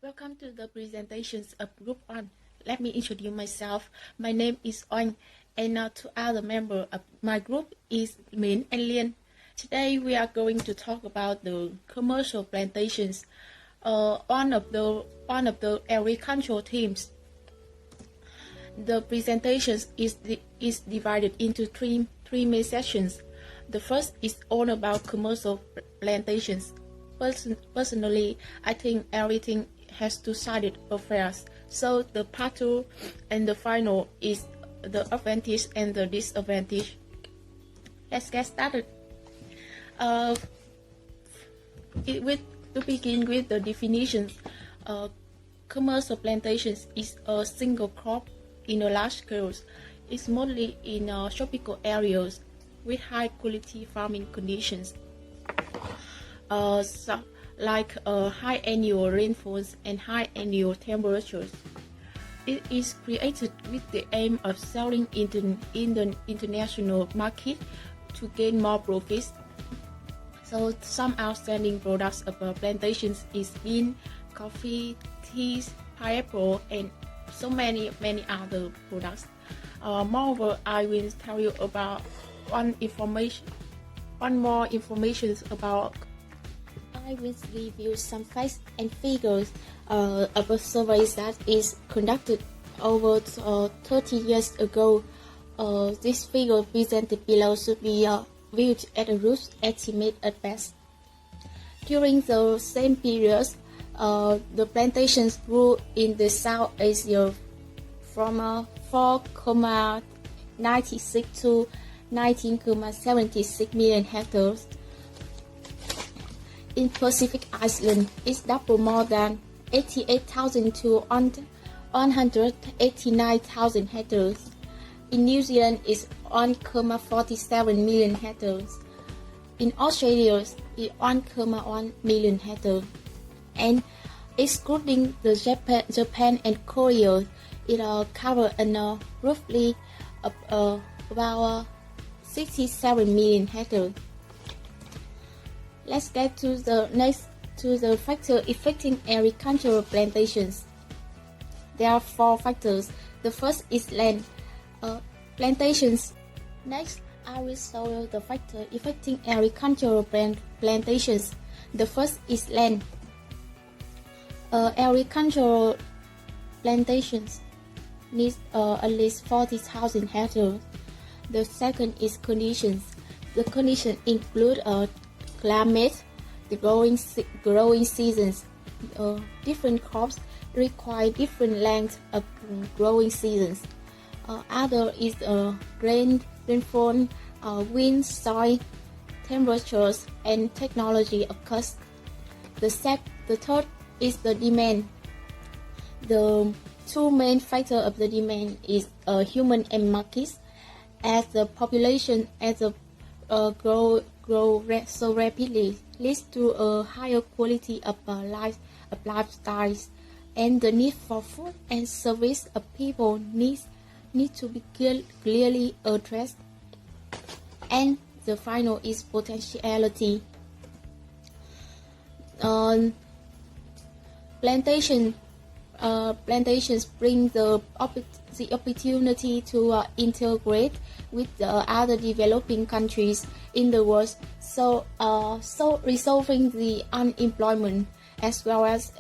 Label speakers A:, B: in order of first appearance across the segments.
A: Welcome to the presentations of Group 1. Let me introduce myself. My name is Oanh, and two other members of my group is Min and Liên. Today we are going to talk about the commercial plantations, one of the agricultural themes. The presentations is divided into three main sections. The first is all about commercial plantations. Personally, I think everything has two-sided affairs. So the part 2 and the final is the advantage and the disadvantage. Let's get started. To begin with the definitions, commercial plantations is a single crop in a large scale. It's mostly in tropical areas with high quality farming conditions. Like high annual rainfalls and high annual temperatures. It is created with the aim of selling in the international market to gain more profits. So some outstanding products of plantations is bean, coffee, teas, pineapple, and so many other products. Moreover, I will tell you about one more information about. I will review some facts and figures of a survey that is conducted over 30 years ago. This figure presented below should be viewed as a rough estimate at best. During the same period, the plantations grew in the South Asia from 4,96 to 19,76 million hectares. In Pacific Island, it's double more than 88,000 to 189,000 hectares. In New Zealand, it's 1,47 million hectares. In Australia, it's 1,1 million hectares. And excluding the Japan and Korea, it covers roughly about 67 million hectares. Let's get to the factor affecting agricultural plantations. There are 4 factors. The first is land. Plantations. Next, I will show you the factor affecting agricultural plantations. The first is land. Agricultural plantations need at least 40,000 hectares. The second is conditions. The conditions include climate, the growing seasons. Different crops require different lengths of growing seasons. Other is rainfall, wind, soil, temperatures, and technology of course. The third is the demand. The two main factors of the demand is human and markets. As the population grow so rapidly, leads to a higher quality of lifestyles, and the need for food and service of people need to be clearly addressed. And the final is potentiality. Plantations bring the opportunity to integrate with the other developing countries in the world, so resolving the unemployment as well as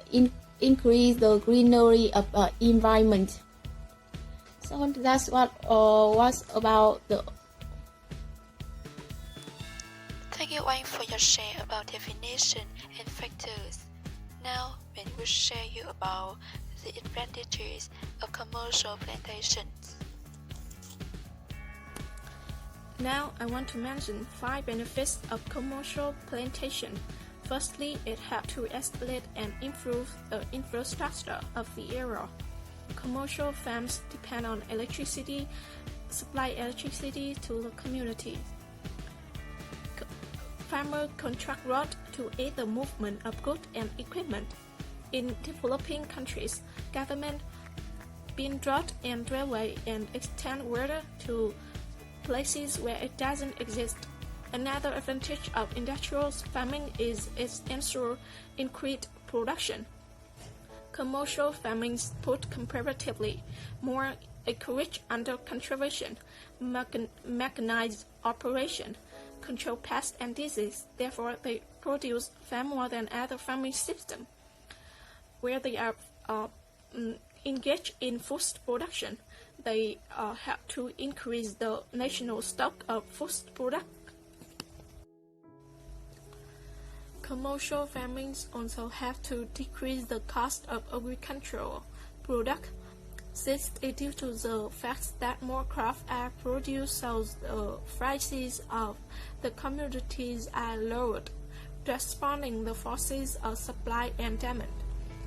A: increase the greenery of environment. So that's what was about the.
B: Thank you, Wayne, for your share about definition and factors. Now, we will share you about the advantages of commercial plantations.
C: Now, I want to mention 5 benefits of commercial plantation. Firstly, it helps to escalate and improve the infrastructure of the area. Commercial farms depend on supply electricity to the community. Farmers contract roads to aid the movement of goods and equipment. In developing countries, government build roads and railway and extend water to places where it doesn't exist. Another advantage of industrial farming is its ensure increased production. Commercial farmings put comparatively more acreage under cultivation, mechanized operation, control pests and disease. Therefore, they produce far more than other farming systems, where they are engaged in food production. They help to increase the national stock of food products. Commercial farmings also have to decrease the cost of agricultural products, since it is due to the fact that more crops are produced, so the prices of the commodities are lowered, responding the forces of supply and demand.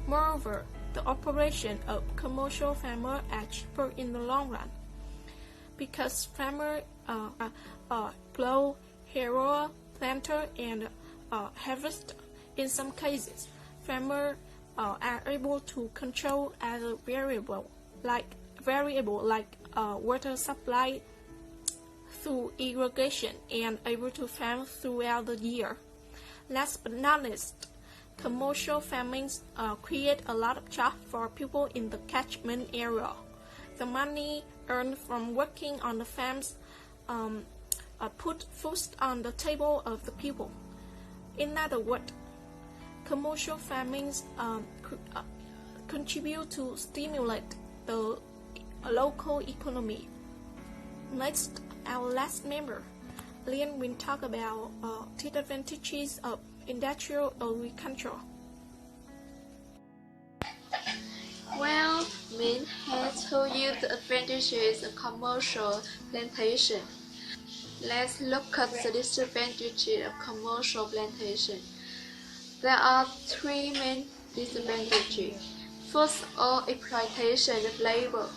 C: Moreover, the operation of commercial farmers are cheaper in the long run, because farmers plow, harrow, planter, and harvest. In some cases, farmers are able to control other variable like water supply through irrigation and able to farm throughout the year. Last but not least, commercial farming create a lot of jobs for people in the catchment area. The money earned from working on the farms put food on the table of the people. In other words, commercial farming contribute to stimulate the local economy. Next, our last member, Lian, will talk about disadvantages of industrial agriculture.
B: Well, Min has told you the advantages of commercial plantation. Let's look at the disadvantages of commercial plantation. There are three main disadvantages. First, exploitation of labor.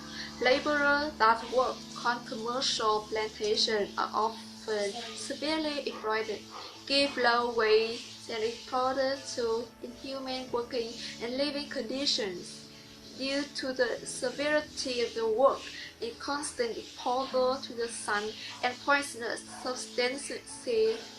B: Laborers that work on commercial plantation are often severely exploited, give low wage, and exposed to inhumane working and living conditions. Due to the severity of the work, a constant exposure to the sun and poisonous substances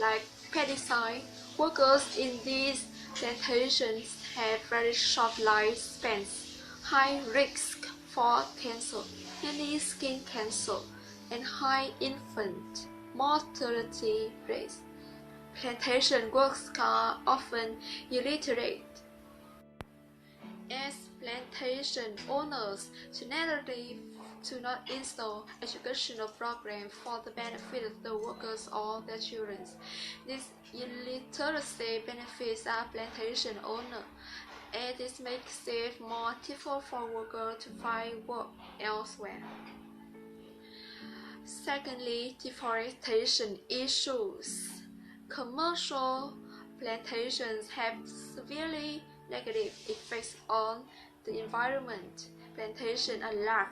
B: like pesticides, workers in these plantations have very short lifespans, high risk for cancer, mainly skin cancer, and high infant mortality rates. Plantation workers are often illiterate, as plantation owners generally do not install educational programs for the benefit of the workers or their children. These illiteracy benefits are plantation owners, and this makes it more difficult for workers to find work elsewhere. Secondly, deforestation issues. Commercial plantations have severely negative effects on the environment. Plantations are large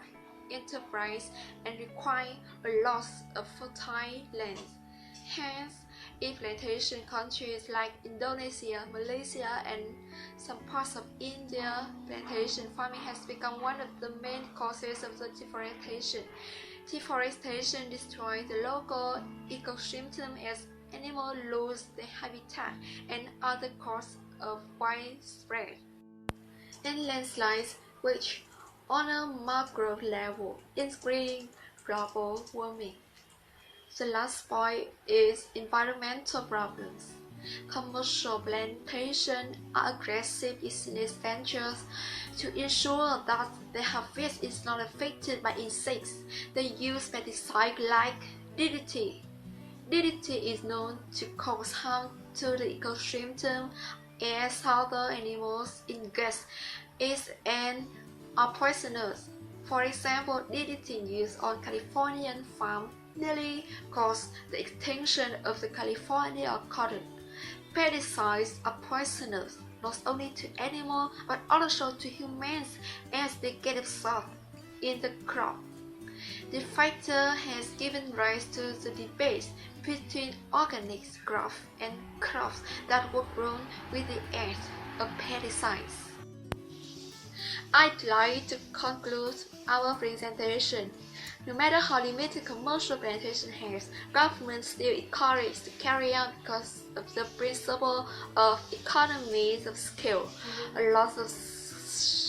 B: enterprise and require a lot of fertile land. Hence, in plantation countries like Indonesia, Malaysia, and some parts of India, plantation farming has become one of the main causes of the deforestation. Deforestation destroys the local ecosystem as animals lose their habitat and other causes of widespread. And landslides, which on a macro level increase global warming. The last point is environmental problems. Commercial plantations are aggressive business ventures. To ensure that the harvest is not affected by insects, they use pesticides like DDT. DDT is known to cause harm to the ecosystem as other animals ingest it and are poisonous. For example, DDT used on Californian farms nearly caused the extinction of the California cotton. Pesticides are poisonous not only to animals but also to humans as they get absorbed in the crop. This factor has given rise to the debate between organic crops and crops that were grown with the aid of pesticides. I'd like to conclude our presentation. No matter how limited commercial plantation has, government still encouraged to carry on because of the principle of economies of scale. A lot of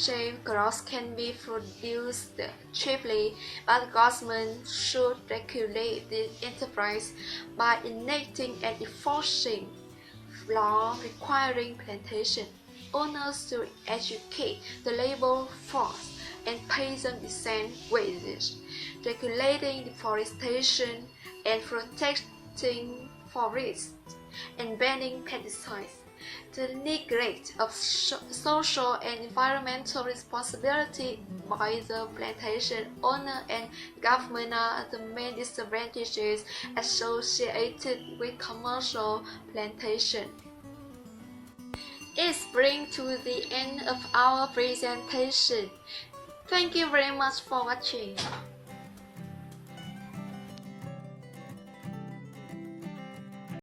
B: shave grass can be produced cheaply, but the government should regulate the enterprise by enacting and enforcing law requiring plantation owners to educate the labor force and pay them decent wages, regulating deforestation and protecting forests, and banning pesticides. The neglect of social and environmental responsibility by the plantation owner and government are the main disadvantages associated with commercial plantation. It brings to the end of our presentation. Thank you very much for watching.